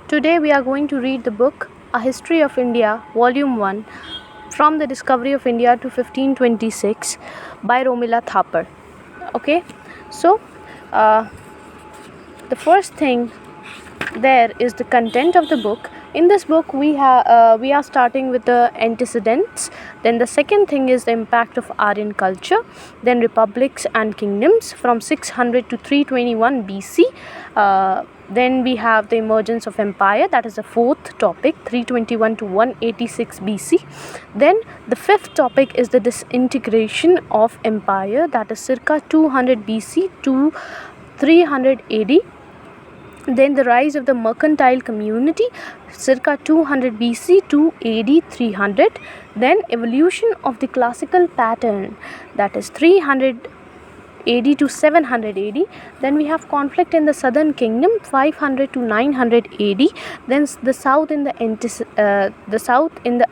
Today we are going to read the book A History of India, Volume 1, From the Discovery of India to 1526 by Romila Thappar. Okay, so the first thing there is the content of the book. In this book we are starting with the antecedents. Then the second thing is the impact of Aryan culture, then republics and kingdoms from 600 to 321 BC. Then we have the emergence of empire, that is the fourth topic, 321 to 186 BC. Then the fifth topic is the disintegration of empire, that is circa 200 BC to 300 AD. Then the rise of the mercantile community, circa 200 BC to AD 300. Then evolution of the classical pattern, that is 300 AD to 700 AD. Then we have conflict in the southern kingdom, 500 to 900 AD. Then the south in the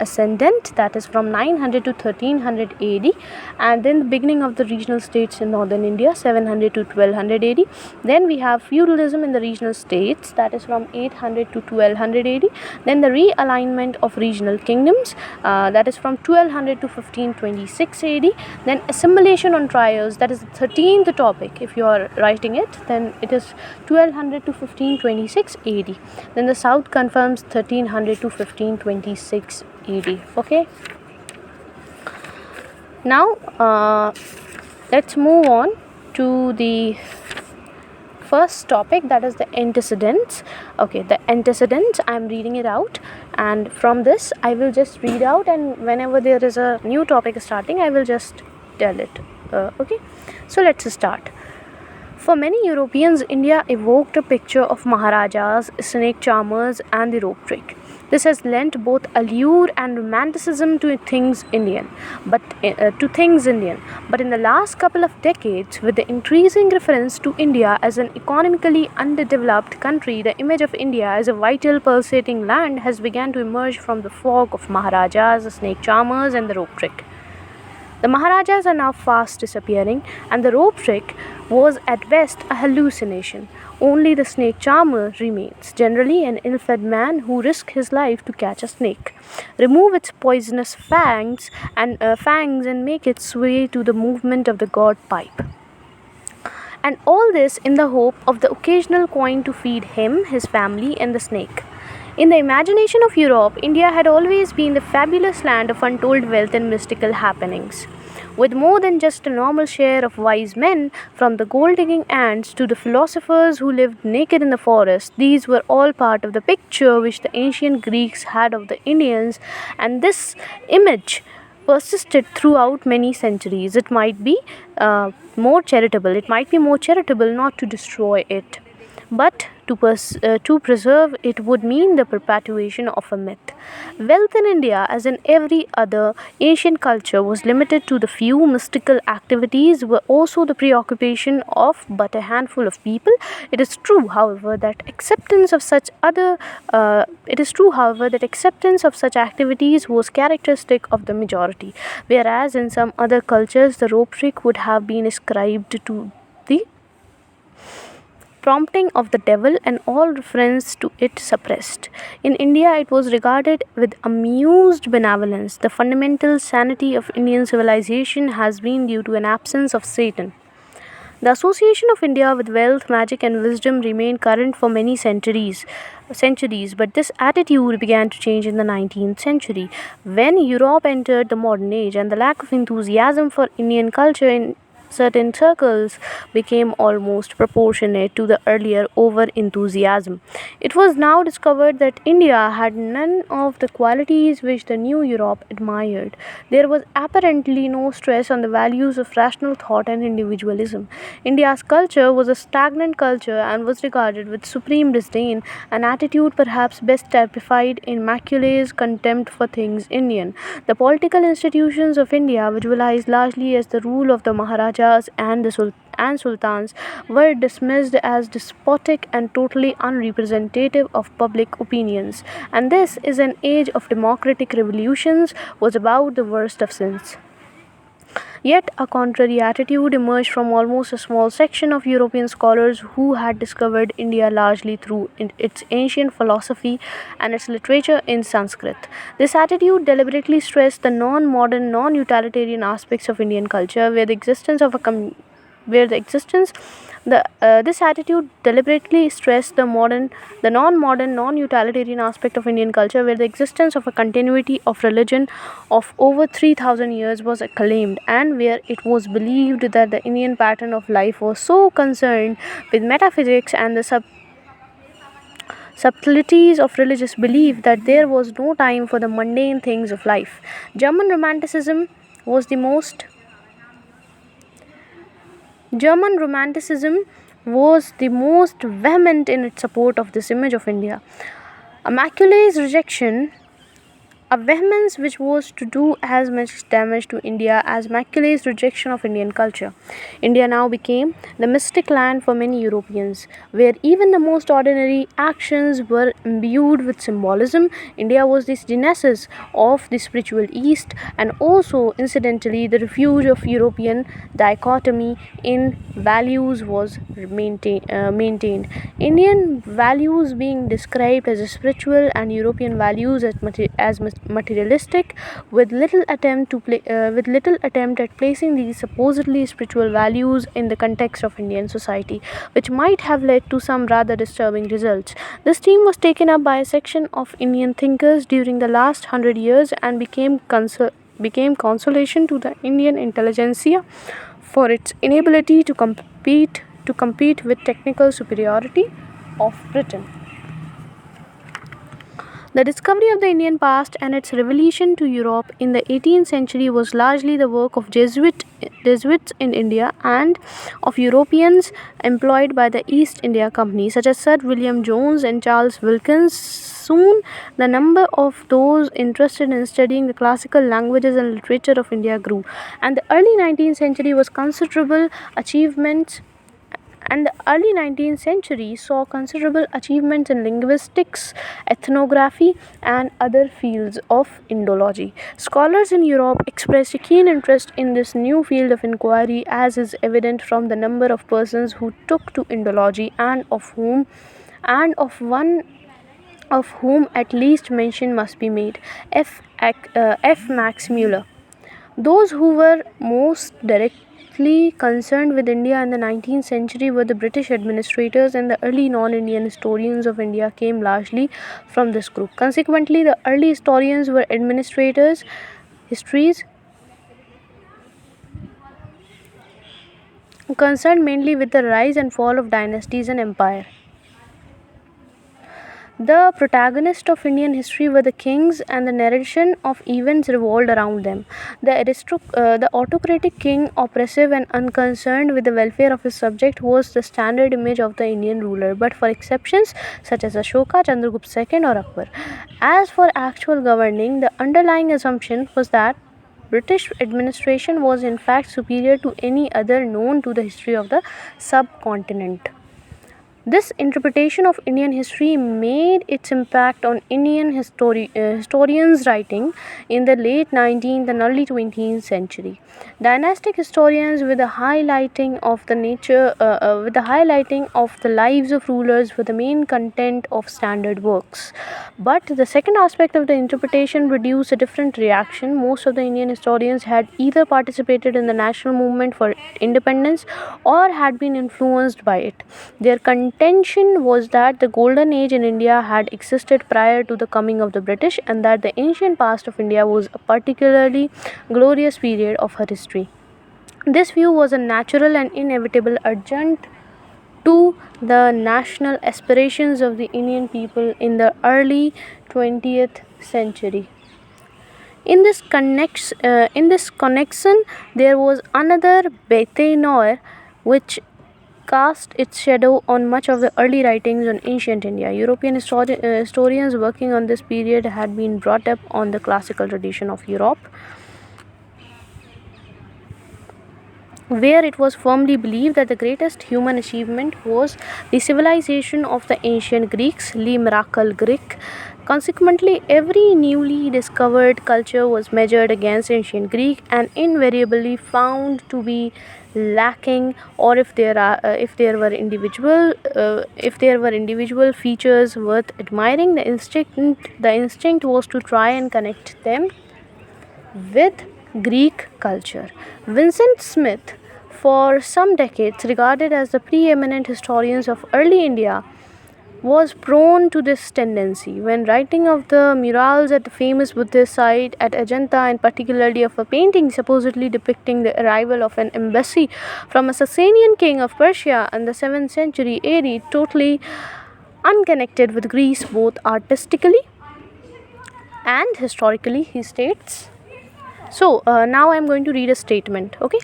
ascendant, that is from 900 to 1300 AD. And then the beginning of the regional states in northern India, 700 to 1200 AD. Then we have feudalism in the regional states, that is from 800 to 1200 AD. Then the realignment of regional kingdoms, that is from 1200 to 1526 AD. Then assimilation on trials, that is the 13th topic. If you are writing it, then it is 1200 to 1526 AD. Then the south confirms 1300 to 1526 AD. Okay. Now let's move on to the first topic, that is the antecedents. Okay, the antecedents, I am reading it out, and from this I will just read out, and whenever there is a new topic starting I will just tell it. Okay, so let's start. For many Europeans, India evoked a picture of Maharajas, snake charmers and the rope trick. This has lent both allure and romanticism to things Indian. But in the last couple of decades, with the increasing reference to India as an economically underdeveloped country, the image of India as a vital, pulsating land has begun to emerge from the fog of Maharajas, snake charmers and the rope trick. The Maharajas are now fast disappearing, and the rope trick was at best a hallucination. Only the snake charmer remains, generally an ill-fed man who risks his life to catch a snake, remove its poisonous fangs and make its way to the movement of the god pipe. And all this in the hope of the occasional coin to feed him, his family, and the snake. In the imagination of Europe, India had always been the fabulous land of untold wealth and mystical happenings. With more than just a normal share of wise men, from the gold-digging ants to the philosophers who lived naked in the forest, these were all part of the picture which the ancient Greeks had of the Indians, and this image persisted throughout many centuries. It might be more charitable not to destroy it, but to preserve it would mean the perpetuation of a myth. Wealth in India, as in every other ancient culture, was limited to the few. Mystical activities were also the preoccupation of but a handful of people. It is true, however, that acceptance of such activities was characteristic of the majority, whereas in some other cultures the rope trick would have been ascribed to the prompting of the devil and all reference to it suppressed. In India, it was regarded with amused benevolence. The fundamental sanity of Indian civilization has been due to an absence of Satan. The association of India with wealth, magic and wisdom remained current for many centuries, but this attitude began to change in the 19th century, when Europe entered the modern age, and the lack of enthusiasm for Indian culture in certain circles became almost proportionate to the earlier over-enthusiasm. It was now discovered that India had none of the qualities which the new Europe admired. There was apparently no stress on the values of rational thought and individualism. India's culture was a stagnant culture and was regarded with supreme disdain, an attitude perhaps best typified in Macaulay's contempt for things Indian. The political institutions of India, visualized largely as the rule of the Maharajas and sultans, were dismissed as despotic and totally unrepresentative of public opinions. And this, in an age of democratic revolutions, was about the worst of sins. Yet, a contrary attitude emerged from almost a small section of European scholars who had discovered India largely through its ancient philosophy and its literature in Sanskrit. This attitude deliberately stressed the non modern, non utilitarian aspects of Indian culture, where the existence of a where the existence this attitude deliberately stressed the non-modern, non-utilitarian aspect of Indian culture, where the existence of a continuity of religion of over 3,000 years was acclaimed, and where it was believed that the Indian pattern of life was so concerned with metaphysics and the subtleties of religious belief that there was no time for the mundane things of life. German Romanticism was the most German Romanticism was the most vehement in its support of this image of India. Macaulay's rejection, a vehemence which was to do as much damage to India as Macaulay's rejection of Indian culture. India now became the mystic land for many Europeans, where even the most ordinary actions were imbued with symbolism. India was the genesis of the spiritual East, and also, incidentally, the refuge of European dichotomy in values was maintained. Indian values being described as spiritual and European values as materialistic, with little attempt at placing these supposedly spiritual values in the context of Indian society, which might have led to some rather disturbing results. This theme was taken up by a section of Indian thinkers during the last 100 years and became consolation to the Indian intelligentsia for its inability to compete with technical superiority of Britain. The discovery of the Indian past and its revelation to Europe in the 18th century was largely the work of Jesuits in India and of Europeans employed by the East India Company, such as Sir William Jones and Charles Wilkins. Soon, the number of those interested in studying the classical languages and literature of India grew, and the early 19th century was considerable achievements and the early 19th century saw considerable achievements in linguistics, ethnography, and other fields of Indology. Scholars in Europe expressed a keen interest in this new field of inquiry, as is evident from the number of persons who took to Indology and of whom at least mention must be made. F. Max Muller. Those who were most directly concerned with India in the 19th century were the British administrators, and the early non-Indian historians of India came largely from this group. Consequently, the early historians were histories concerned mainly with the rise and fall of dynasties and empire. The protagonists of Indian history were the kings, and the narration of events revolved around them. The autocratic king, oppressive and unconcerned with the welfare of his subject, was the standard image of the Indian ruler, but for exceptions such as Ashoka, Chandragupta II, or Akbar. As for actual governing, the underlying assumption was that British administration was in fact superior to any other known to the history of the subcontinent. This interpretation of Indian history made its impact on Indian historians' writing in the late 19th and early 20th century. Dynastic historians, with the highlighting of the lives of rulers, were the main content of standard works. But the second aspect of the interpretation produced a different reaction. Most of the Indian historians had either participated in the national movement for independence or had been influenced by it. Their contention was that the golden age in India had existed prior to the coming of the British, and that the ancient past of India was a particularly glorious period of her history. This view was a natural and inevitable adjunct to the national aspirations of the Indian people in the early 20th century. In this connection, there was another Bethenoir which cast its shadow on much of the early writings on ancient India. European historians working on this period had been brought up on the classical tradition of Europe. where it was firmly believed that the greatest human achievement was the civilization of the ancient Greeks, le miracle Greek. Consequently, every newly discovered culture was measured against ancient Greek and invariably found to be lacking, or if there were individual features worth admiring, the instinct was to try and connect them with Greek culture. Vincent Smith, for some decades regarded as the preeminent historian of early India, was prone to this tendency. When writing of the murals at the famous Buddhist site at Ajanta, and particularly of a painting supposedly depicting the arrival of an embassy from a Sasanian king of Persia in the 7th century AD, totally unconnected with Greece both artistically and historically, he states. So now I am going to read a statement. Okay.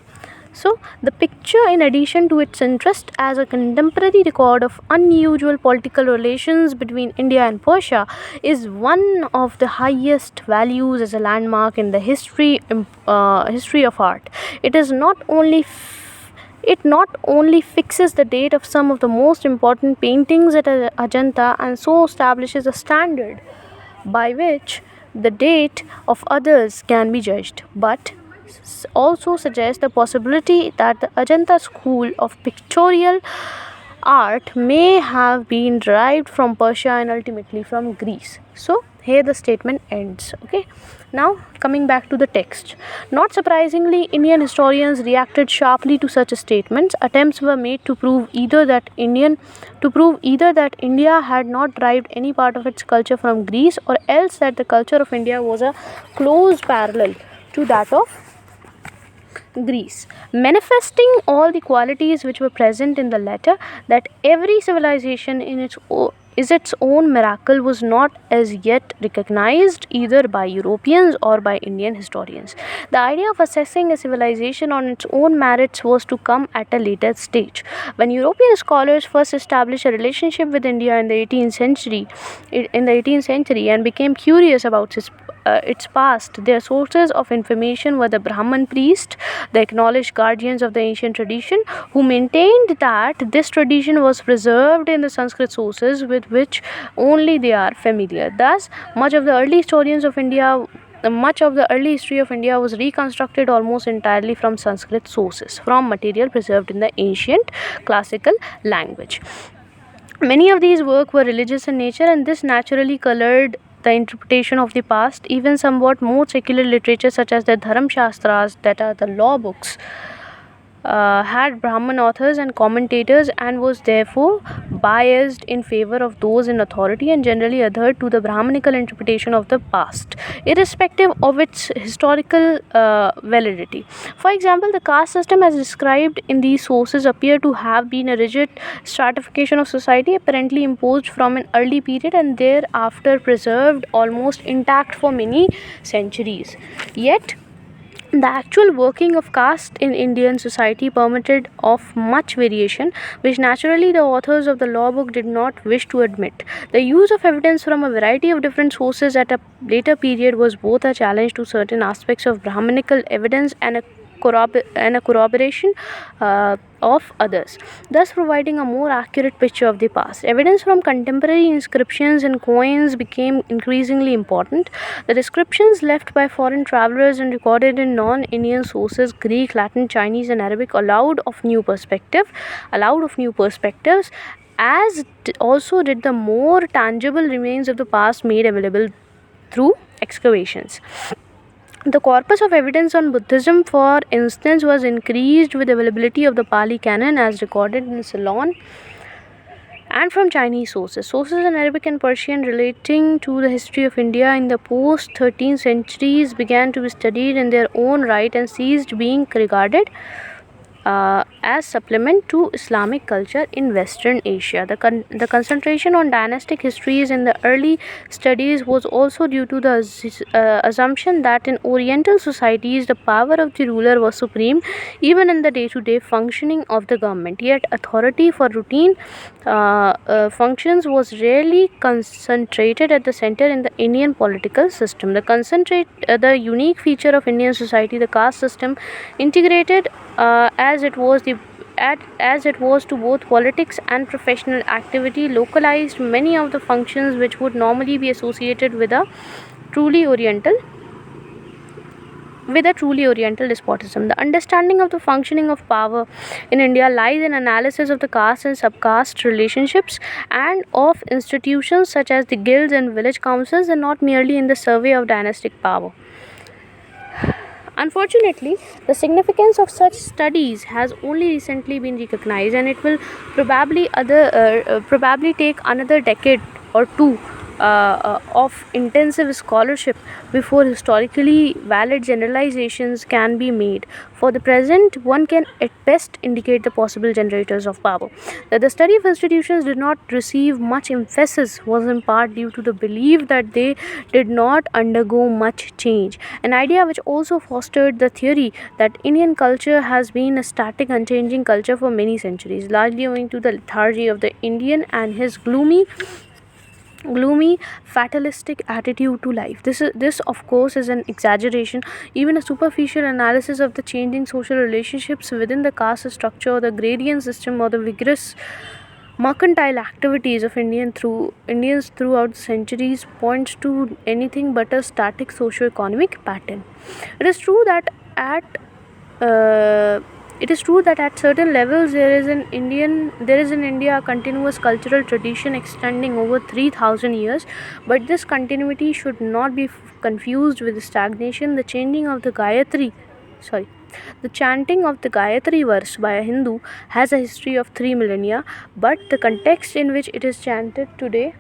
So the picture, in addition to its interest as a contemporary record of unusual political relations between India and Persia, is one of the highest values as a landmark in the history of art. It not only fixes the date of some of the most important paintings at Ajanta, and so establishes a standard by which the date of others can be judged, but also suggests the possibility that the Ajanta school of pictorial art may have been derived from Persia and ultimately from Greece. So here the statement ends. Okay. Now coming back to the text. Not surprisingly, Indian historians reacted sharply to such statements. Attempts were made to prove either that India had not derived any part of its culture from Greece, or else that the culture of India was a close parallel to that of Greece, manifesting all the qualities which were present in the latter, that every civilization is its own miracle, was not as yet recognized either by Europeans or by Indian historians. The idea of assessing a civilization on its own merits was to come at a later stage. When European scholars first established a relationship with India in the 18th century and became curious about its past, their sources of information were the Brahman priests, the acknowledged guardians of the ancient tradition, who maintained that this tradition was preserved in the Sanskrit sources with which only they are familiar. Thus, much of the early history of India was reconstructed almost entirely from Sanskrit sources, from material preserved in the ancient classical language. Many of these works were religious in nature, and this naturally colored the interpretation of the past. Even somewhat more secular literature, such as the Dharam Shastras, that are the law books, had Brahman authors and commentators, and was therefore biased in favor of those in authority, and generally adhered to the Brahmanical interpretation of the past, irrespective of its historical validity. For example, the caste system as described in these sources appear to have been a rigid stratification of society, apparently imposed from an early period and thereafter preserved almost intact for many centuries. Yet the actual working of caste in Indian society permitted of much variation, which naturally the authors of the law book did not wish to admit. The use of evidence from a variety of different sources at a later period was both a challenge to certain aspects of Brahmanical evidence and a corroboration of others, thus providing a more accurate picture of the past. Evidence from contemporary inscriptions and coins became increasingly important. The descriptions left by foreign travelers and recorded in non-Indian sources, Greek, Latin, Chinese, and Arabic, allowed of new perspectives, as also did the more tangible remains of the past made available through excavations. The corpus of evidence on Buddhism, for instance, was increased with availability of the Pali Canon as recorded in Ceylon, and from Chinese sources. Sources in Arabic and Persian relating to the history of India in the post-13th centuries began to be studied in their own right and ceased being regarded as supplement to Islamic culture in Western Asia. The concentration on dynastic histories in the early studies was also due to the assumption that in Oriental societies the power of the ruler was supreme even in the day-to-day functioning of the government. Yet authority for routine functions was rarely concentrated at the center in the Indian political system. The unique feature of Indian society, the caste system, integrated as it was as it was to both politics and professional activity, localized many of the functions which would normally be associated truly oriental with a truly oriental despotism. The understanding of the functioning of power in India lies in analysis of the caste and subcaste relationships and of institutions such as the guilds and village councils, and not merely in the survey of dynastic power. Unfortunately, the significance of such studies has only recently been recognized, and it will probably take another decade or two of intensive scholarship before historically valid generalizations can be made. For the present, one can at best indicate the possible generators of power. That the study of institutions did not receive much emphasis was in part due to the belief that they did not undergo much change, an idea which also fostered the theory that Indian culture has been a static, unchanging culture for many centuries, largely owing to the lethargy of the Indian and his gloomy fatalistic attitude to life. This of course is an exaggeration. Even a superficial analysis of the changing social relationships within the caste structure, or the gradient system, or the vigorous mercantile activities of Indians throughout the centuries points to anything but a static socio-economic pattern. It is true that at uh, at certain levels there is in India a continuous cultural tradition extending over 3,000 years, but this continuity should not be confused with stagnation. Sorry, the chanting of the Gayatri verse by a Hindu has a history of 3 millennia, but the context in which it is chanted today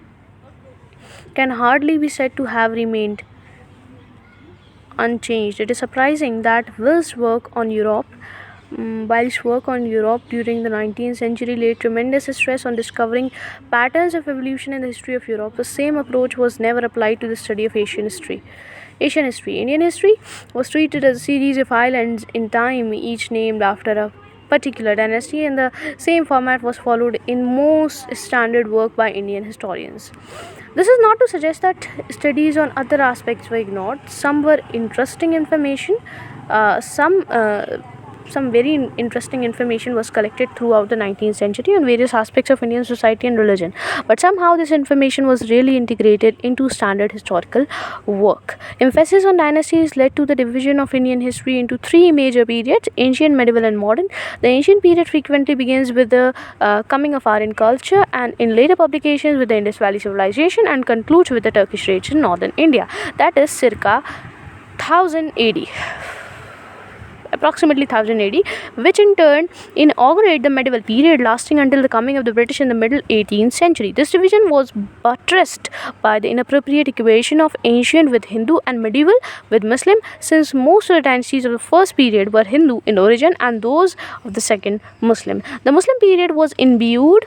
can hardly be said to have remained unchanged. It is surprising that Whilst work on Europe during the 19th century laid tremendous stress on discovering patterns of evolution in the history of Europe, the same approach was never applied to the study of Asian history. Indian history was treated as a series of islands in time, each named after a particular dynasty, and the same format was followed in most standard work by Indian historians. This is not to suggest that studies on other aspects were ignored. Some were interesting information. Some very interesting information was collected throughout the 19th century on various aspects of Indian society and religion. But somehow this information was really integrated into standard historical work. Emphasis on dynasties led to the division of Indian history into three major periods: ancient, medieval, and modern. The ancient period frequently begins with the coming of Aryan culture, and in later publications with the Indus Valley civilization, and concludes with the Turkish raids in northern India. That is circa 1000 AD, approximately 1000 AD, which in turn inaugurated the medieval period lasting until the coming of the British in the middle 18th century. This division was buttressed by the inappropriate equation of ancient with Hindu and medieval with Muslim, since most of the dynasties of the first period were Hindu in origin and those of the second Muslim. The Muslim period was imbued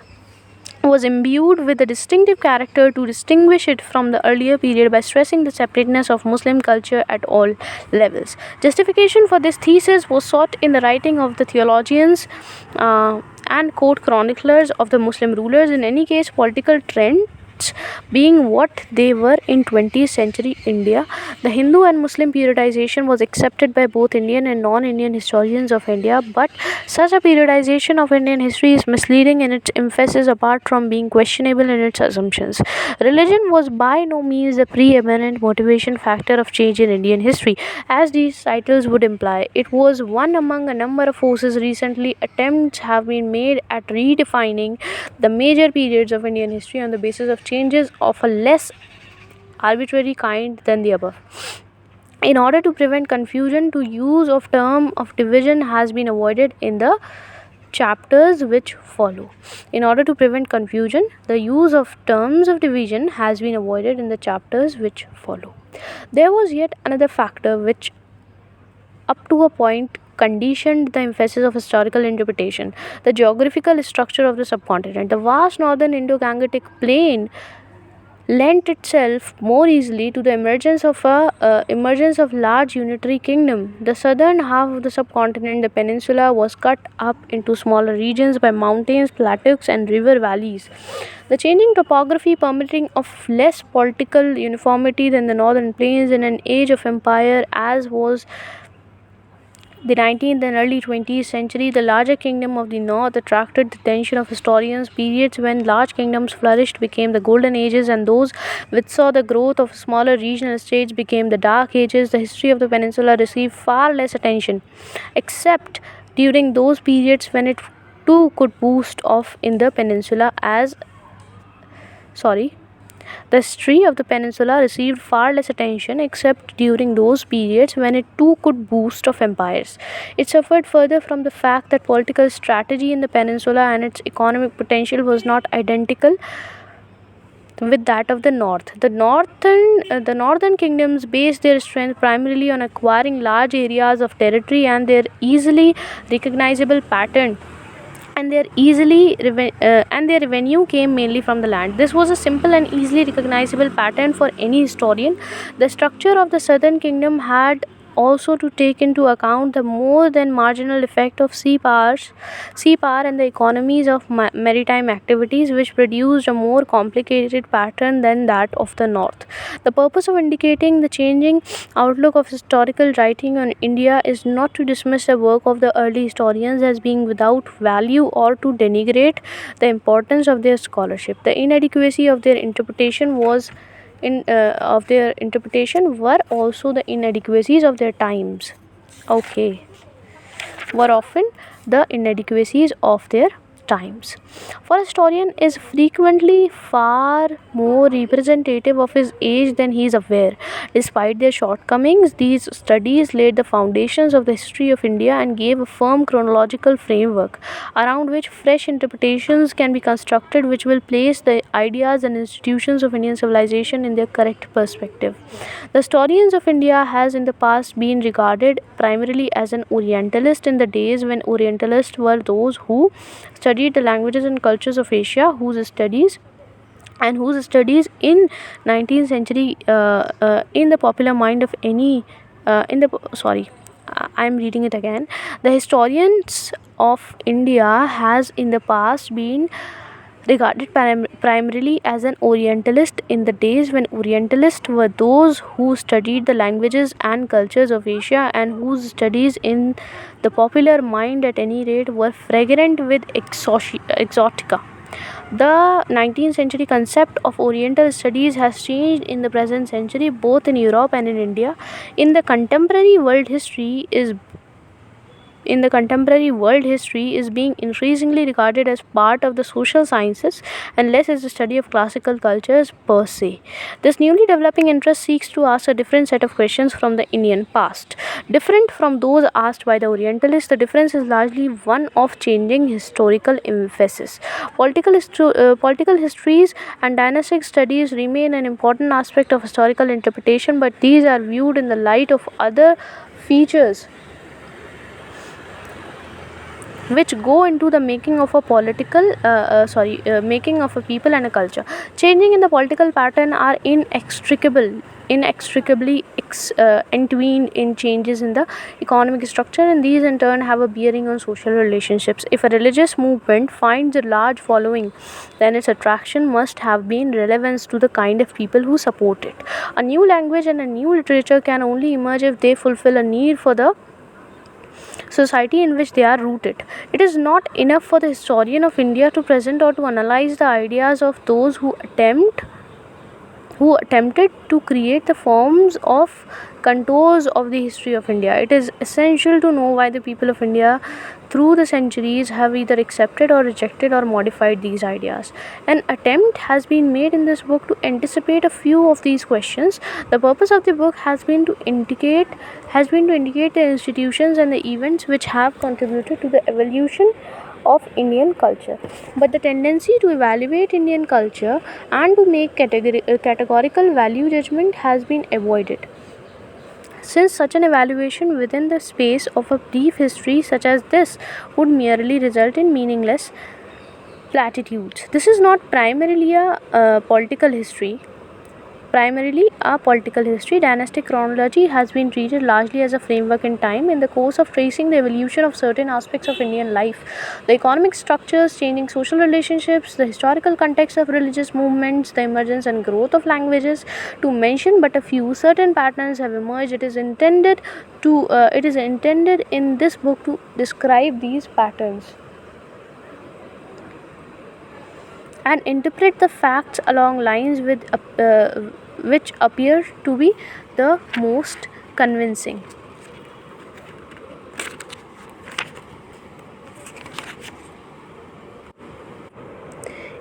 with a distinctive character to distinguish it from the earlier period by stressing the separateness of Muslim culture at all levels. Justification for this thesis was sought in the writing of the theologians and court chroniclers of the Muslim rulers. In any case, political trends being what they were in 20th century India, the Hindu and Muslim periodization was accepted by both Indian and non-Indian historians of India, but such a periodization of Indian history is misleading in its emphasis apart from being questionable in its assumptions. Religion was by no means the preeminent motivation factor of change in Indian history, as these titles would imply. It was one among a number of forces. Recently, attempts have been made at redefining the major periods of Indian history on the basis of changes of a less arbitrary kind than the above. In order to prevent confusion, the use of term of division has been avoided in the chapters which follow. In order to prevent confusion, the use of terms of division has been avoided in the chapters which follow. There was yet another factor which, up to a point, conditioned the emphasis of historical interpretation: the geographical structure of the subcontinent. The vast northern Indo-Gangetic plain lent itself more easily to the emergence of large unitary kingdom. The southern half of the subcontinent, the peninsula, was cut up into smaller regions by mountains, plateaus, and river valleys. The changing topography permitting of less political uniformity than the northern plains in an age of empire, as was the 19th and early 20th century, the larger kingdom of the north attracted the attention of historians. Periods when large kingdoms flourished became the golden ages, and those which saw the growth of smaller regional states became the dark ages. The history of the peninsula received far less attention, except during those periods when it too could boost off in the peninsula as sorry the history of the peninsula received far less attention except during those periods when it too could boast of empires. It suffered further from the fact that political strategy in the peninsula and its economic potential was not identical with that of the north. The northern kingdoms based their strength primarily on acquiring large areas of territory and their easily recognizable pattern and their revenue came mainly from the land. This was a simple and easily recognizable pattern for any historian. The structure of the southern kingdom had also to take into account the more than marginal effect of sea power and the economies of maritime activities, which produced a more complicated pattern than that of the north. The purpose of indicating the changing outlook of historical writing on India is not to dismiss the work of the early historians as being without value or to denigrate the importance of their scholarship. The inadequacy of their interpretation were also the inadequacies of their times. Okay, were often the inadequacies of their times. For a historian is frequently far more representative of his age than he is aware. Despite their shortcomings, these studies laid the foundations of the history of India and gave a firm chronological framework around which fresh interpretations can be constructed, which will place the ideas and institutions of Indian civilization in their correct perspective. The historians of India has in the past been regarded primarily as an Orientalist in the days when Orientalists were those who studied the languages and cultures of Asia, whose studies in 19th century in the popular mind of any in the sorry I'm reading it again. The historians of India has in the past been regarded primarily as an Orientalist in the days when Orientalists were those who studied the languages and cultures of Asia and whose studies in the popular mind at any rate were fragrant with exotica. The 19th century concept of Oriental studies has changed in the present century both in Europe and in India. In the contemporary world history is being increasingly regarded as part of the social sciences and less as a study of classical cultures per se. This newly developing interest seeks to ask a different set of questions from the Indian past. Different from those asked by the Orientalists, the difference is largely one of changing historical emphasis. Political histories and dynastic studies remain an important aspect of historical interpretation, but these are viewed in the light of other features which go into the making of a making of a people and a culture. Changing in the political pattern are inextricably entwined in changes in the economic structure, and these in turn have a bearing on social relationships. If a religious movement finds a large following, then its attraction must have been relevance to the kind of people who support it. A new language and a new literature can only emerge if they fulfill a need for the society in which they are rooted. It is not enough for the historian of India to present or to analyze the ideas of those who attempted to create the forms of contours of the history of India. It is essential to know why the people of India through the centuries have either accepted or rejected or modified these ideas. An attempt has been made in this book to anticipate a few of these questions. The purpose of the book has been to indicate the institutions and the events which have contributed to the evolution of Indian culture. But the tendency to evaluate Indian culture and to make categorical value judgment has been avoided, since such an evaluation within the space of a brief history such as this would merely result in meaningless platitudes. This is not primarily a political history. primarily a political history. Dynastic chronology has been treated largely as a framework in time in the course of tracing the evolution of certain aspects of Indian life. The economic structures, changing social relationships, the historical context of religious movements, the emergence and growth of languages, to mention but a few. Certain patterns have emerged. It is intended in this book to describe these patterns and interpret the facts along lines which appear to be the most convincing.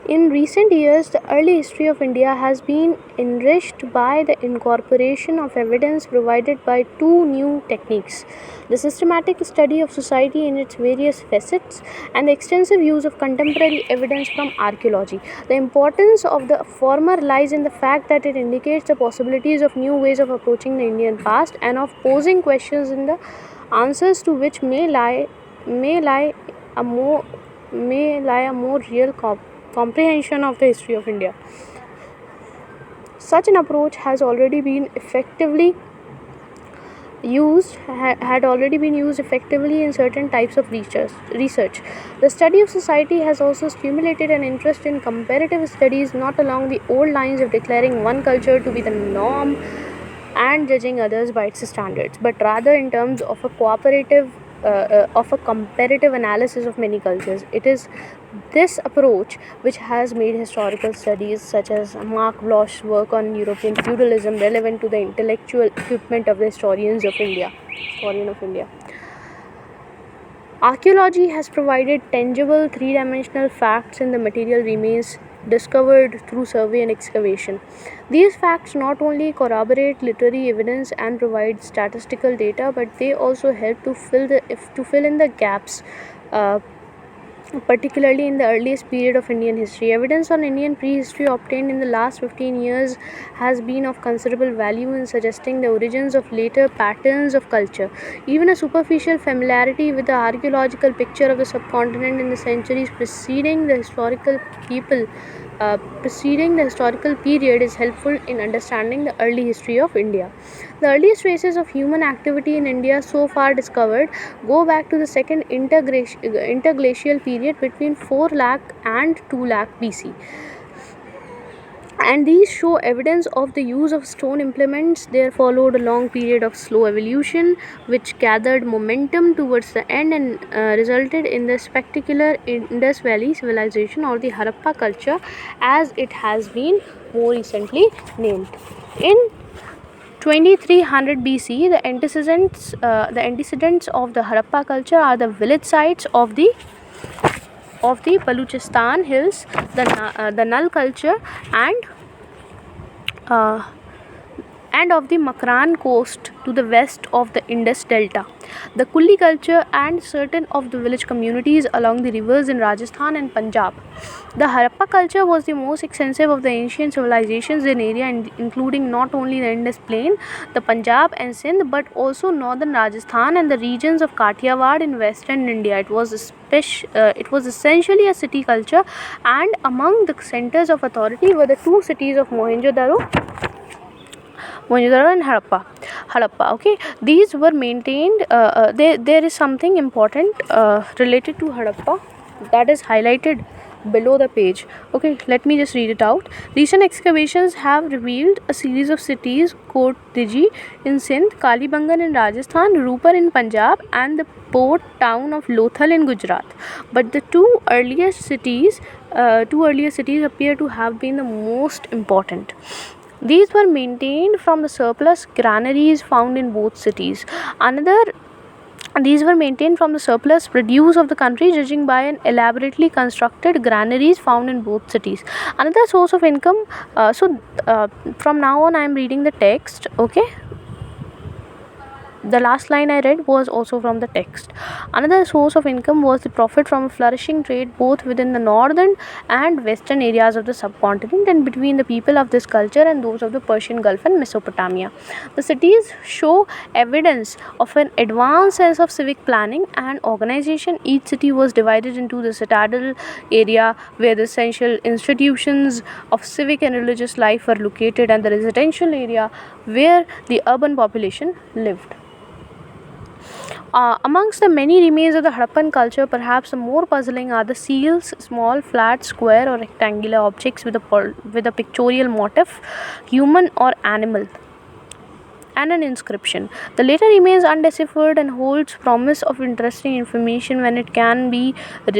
In recent years, the early history of India has been enriched by the incorporation of evidence provided by two new techniques: the systematic study of society in its various facets and the extensive use of contemporary evidence from archaeology. The importance of the former lies in the fact that it indicates the possibilities of new ways of approaching the Indian past and of posing questions in the answers to which may lie a more real comprehension of the history of India. Such an approach has already been effectively had already been used effectively in certain types of research. The study of society has also stimulated an interest in comparative studies, not along the old lines of declaring one culture to be the norm and judging others by its standards, but rather in terms of a comparative analysis of many cultures. It is this approach which has made historical studies such as Mark Bloch's work on European feudalism relevant to the intellectual equipment of the historian of India. Archaeology has provided tangible three-dimensional facts in the material remains discovered through survey and excavation. These facts not only corroborate literary evidence and provide statistical data, but they also help to fill in the gaps, particularly in the earliest period of Indian history. Evidence on Indian prehistory obtained in the last 15 years has been of considerable value in suggesting the origins of later patterns of culture. Even a superficial familiarity with the archaeological picture of the subcontinent in the centuries preceding the historical period is helpful in understanding the early history of India. The earliest traces of human activity in India so far discovered go back to the second interglacial period between 4 lakh and 2 lakh BC, and these show evidence of the use of stone implements. There followed a long period of slow evolution which gathered momentum towards the end and resulted in the spectacular Indus Valley civilization, or the Harappa culture as it has been more recently named. In 2300 BC, the antecedents of the Harappa culture are the village sites of the Baluchistan hills, the Nal culture, uh, and of the Makran coast to the west of the Indus Delta, the Kulli culture, and certain of the village communities along the rivers in Rajasthan and Punjab. The Harappa culture was the most extensive of the ancient civilizations in area, including not only the Indus Plain, the Punjab and Sindh, but also northern Rajasthan and the regions of Kathiawar in western India. It was essentially a city culture, and among the centers of authority were the two cities of Mohenjo-daro and Harappa. Okay, these were maintained. There is something important related to Harappa that is highlighted below the page. Okay, let me just read it out. Recent excavations have revealed a series of cities: Kot Diji in Sindh, Kalibangan in Rajasthan, Rupar in Punjab, and the port town of Lothal in Gujarat. But the two earliest cities appear to have been the most important. These were maintained from the surplus granaries found in both cities. These were maintained from the surplus produce of the country, judging by an elaborately constructed granaries found in both cities. Another source of income. From now on, I am reading the text. Okay. the last line I read was also from the text. Another source of income was the profit from a flourishing trade both within the northern and western areas of the subcontinent and between the people of this culture and those of the Persian Gulf and Mesopotamia. The cities show evidence of an advanced sense of civic planning and organization. Each city was divided into the citadel area where the essential institutions of civic and religious life were located, and the residential area where the urban population lived. Amongst the many remains of the Harappan culture, perhaps the more puzzling are the seals, small, flat, square, or rectangular objects with a pictorial motif, human or animal, and an inscription. The latter remains undeciphered and holds promise of interesting information when it can be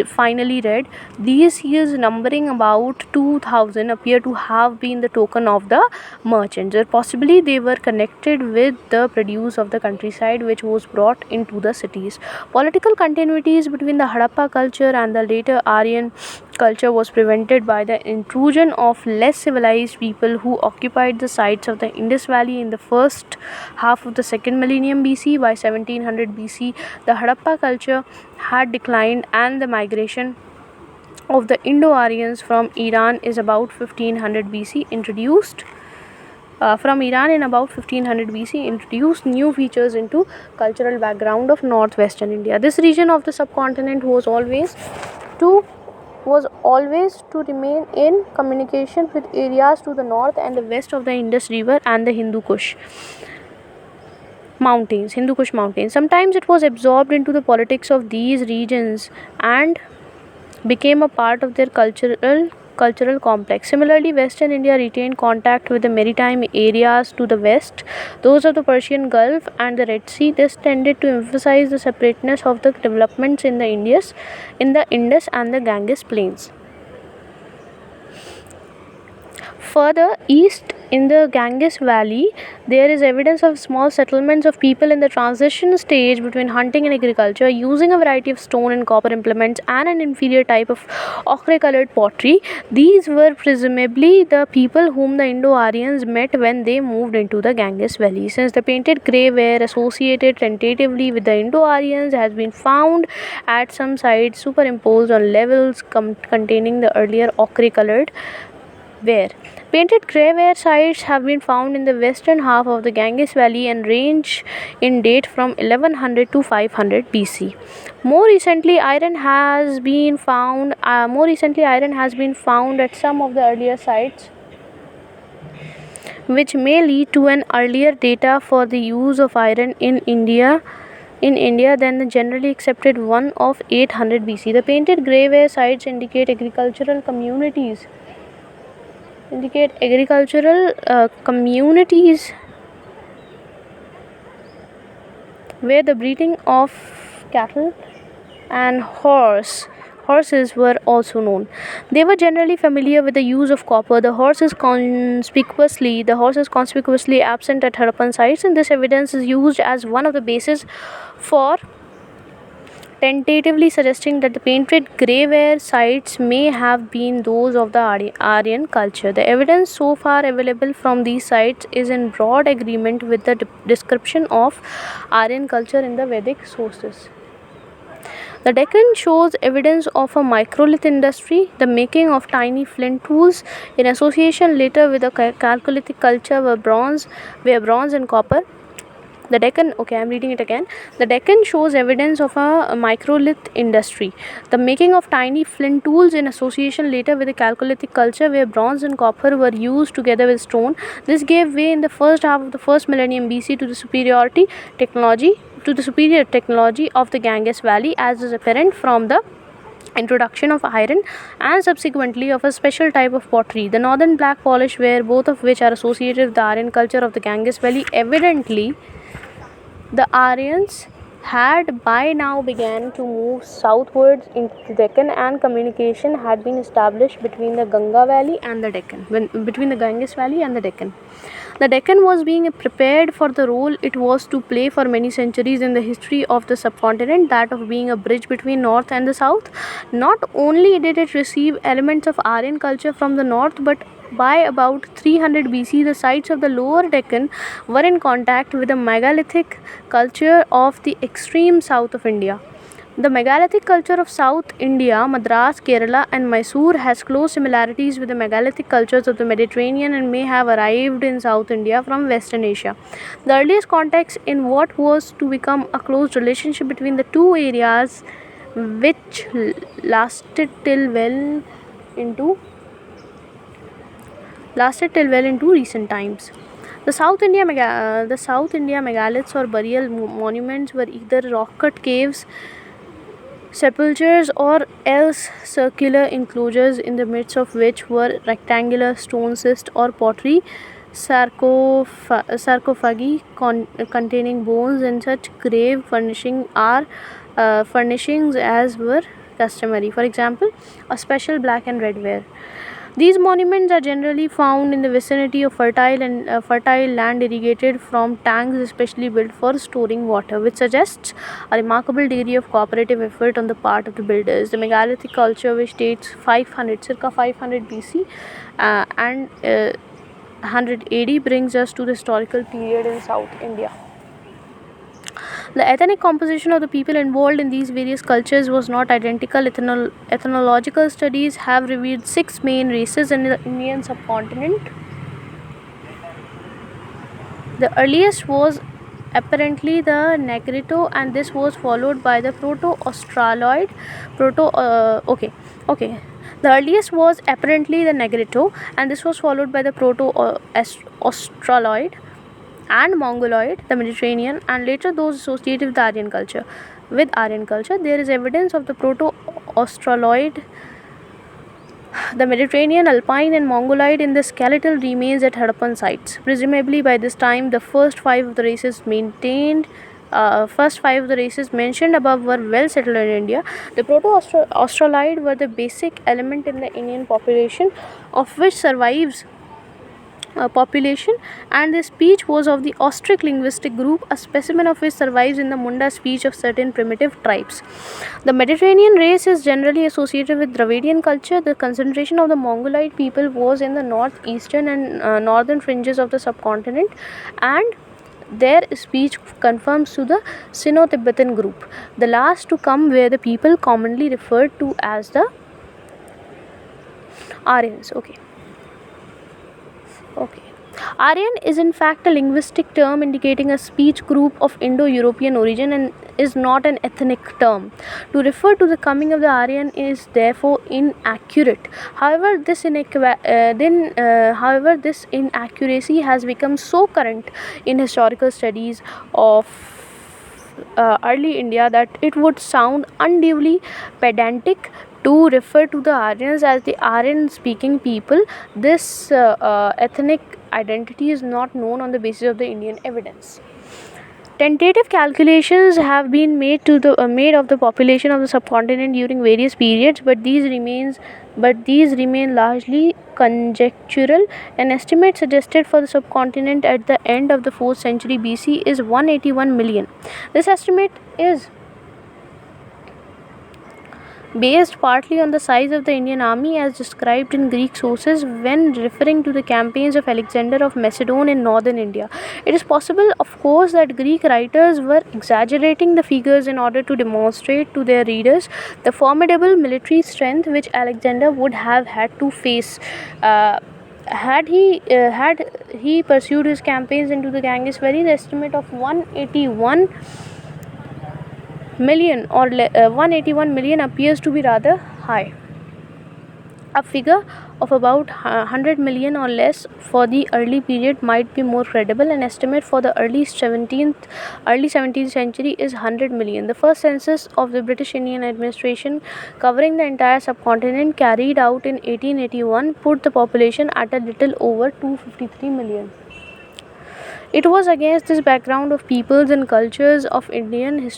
finally read. These seals, numbering about 2000, appear to have been the token of the merchants, or possibly they were connected with the produce of the countryside which was brought into the cities. Political continuities between the Harappa culture and the later Aryan culture was prevented by the intrusion of less civilized people who occupied the sites of the Indus Valley in the first half of the second millennium BC. By 1700 BC, the Harappa culture had declined, and the migration of the Indo-Aryans from Iran is about 1500 BC introduced. From Iran in about 1500 BC introduced new features into cultural background of northwestern India. This region of the subcontinent to was always to remain in communication with areas to the north and the west of the Indus River and the Hindu Kush Mountains. Sometimes it was absorbed into the politics of these regions and became a part of their cultural complex. Similarly, Western India retained contact with the maritime areas to the west, those of the Persian Gulf and the Red Sea. This tended to emphasize the separateness of the developments in the Indus and the Ganges plains. Further east in the Ganges Valley, there is evidence of small settlements of people in the transition stage between hunting and agriculture, using a variety of stone and copper implements and an inferior type of ochre-colored pottery. These were presumably the people whom the Indo-Aryans met when they moved into the Ganges Valley. Since the painted grey ware associated tentatively with the Indo-Aryans has been found at some sites superimposed on levels containing the earlier ochre-colored ware. Painted grey ware sites have been found in the western half of the Ganges Valley and range in date from 1100 to 500 BC. More recently, iron has been found. At some of the earlier sites, which may lead to an earlier data for the use of iron in India than the generally accepted one of 800 BC. The painted grey ware sites indicate agricultural communities where the breeding of cattle and horses were also known. They were generally familiar with the use of copper. The horse is conspicuously absent at Harappan sites, and this evidence is used as one of the bases for tentatively suggesting that the painted grey ware sites may have been those of the Aryan culture. The evidence so far available from these sites is in broad agreement with the description of Aryan culture in the Vedic sources. The Deccan shows evidence of a microlith industry, the making of tiny flint tools in association later with the Chalcolithic culture where bronze and copper. The Deccan shows evidence of a microlith industry, the making of tiny flint tools in association later with the Chalcolithic culture where bronze and copper were used together with stone. This gave way in the first half of the first millennium BC to the superior technology of the Ganges Valley, as is apparent from the introduction of iron and subsequently of a special type of pottery, the northern black polish ware, both of which are associated with the Aryan culture of the Ganges Valley. Evidently, the Aryans had by now began to move southwards into the Deccan, and communication had been established between the Ganges Valley and the Deccan. The Deccan was being prepared for the role it was to play for many centuries in the history of the subcontinent, that of being a bridge between north and the south. Not only did it receive elements of Aryan culture from the north, but By about 300 BC, the sites of the lower Deccan were in contact with the megalithic culture of the extreme south of India. The megalithic culture of South India, Madras, Kerala, and Mysore has close similarities with the megalithic cultures of the Mediterranean and may have arrived in South India from Western Asia. The earliest contacts in what was to become a close relationship between the two areas, which lasted till well into recent times. The South India megaliths or burial monuments were either rock-cut caves, sepulchres, or else circular enclosures in the midst of which were rectangular stone cists or pottery sarcophagi containing bones and such grave furnishings as were customary. For example, a special black and red ware. These monuments are generally found in the vicinity of fertile land irrigated from tanks especially built for storing water, which suggests a remarkable degree of cooperative effort on the part of the builders. The megalithic culture, which dates circa 500 BC and 100 AD, brings us to the historical period in South India. The ethnic composition of the people involved in these various cultures was not identical. Ethnological studies have revealed 6 main races in the Indian subcontinent. The earliest was apparently the Negrito, and this was followed by the Proto-Australoid. The earliest was apparently the Negrito, and this was followed by the Proto-Australoid and Mongoloid, the Mediterranean, and later those associated with Aryan culture. There is evidence of the Proto-Australoid, the Mediterranean, Alpine, and Mongoloid in the skeletal remains at Harappan sites. Presumably, by this time, the first five of the races mentioned above were well settled in India. The Proto-Australoid were the basic element in the Indian population, of which survives population, and the speech was of the Austric linguistic group, a specimen of which survives in the Munda speech of certain primitive tribes. The Mediterranean race is generally associated with Dravidian culture. The concentration of the Mongoloid people was in the northeastern and northern fringes of the subcontinent, and their speech conforms to the Sino-Tibetan group. The last to come were the people commonly referred to as the Aryans. Okay. Aryan is in fact a linguistic term indicating a speech group of Indo-European origin and is not an ethnic term. To refer to the coming of the Aryan is therefore inaccurate. However, this inaccuracy has become so current in historical studies of early India that it would sound unduly pedantic to refer to the Aryans as the Aryan speaking people. This ethnic identity is not known on the basis of the Indian evidence. Tentative calculations have been made of the population of the subcontinent during various periods, but these remain largely conjectural. An estimate suggested for the subcontinent at the end of the 4th century BC is 181 million. This estimate is based partly on the size of the Indian army as described in Greek sources when referring to the campaigns of Alexander of Macedon in northern India. It is possible, of course, that Greek writers were exaggerating the figures in order to demonstrate to their readers the formidable military strength which Alexander would have had to face. Had he pursued his campaigns into the Ganges Valley, the estimate of 181 million appears to be rather high. A figure of about 100 million or less for the early period might be more credible. An estimate for the early 17th century is 100 million. The first census of the British Indian administration, covering the entire subcontinent, carried out in 1881, put the population at a little over 253 million. It was against this background of peoples and cultures of Indian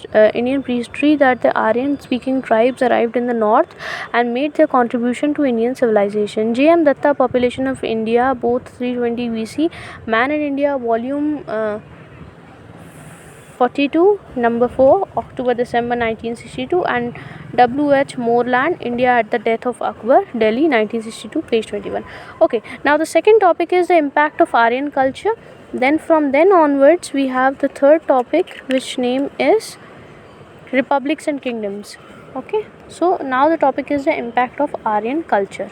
prehistory that the Aryan-speaking tribes arrived in the north and made their contribution to Indian civilization. J.M. Datta, Population of India, both 320 BC, Man in India, Volume 42, Number 4, October-December 1962, and W.H. Moreland, India at the Death of Akbar, Delhi 1962, page 21. Okay, now the second topic is the impact of Aryan culture. Then from then onwards we have the third topic, which name is republics and kingdoms. Okay, so now the topic is the impact of Aryan culture.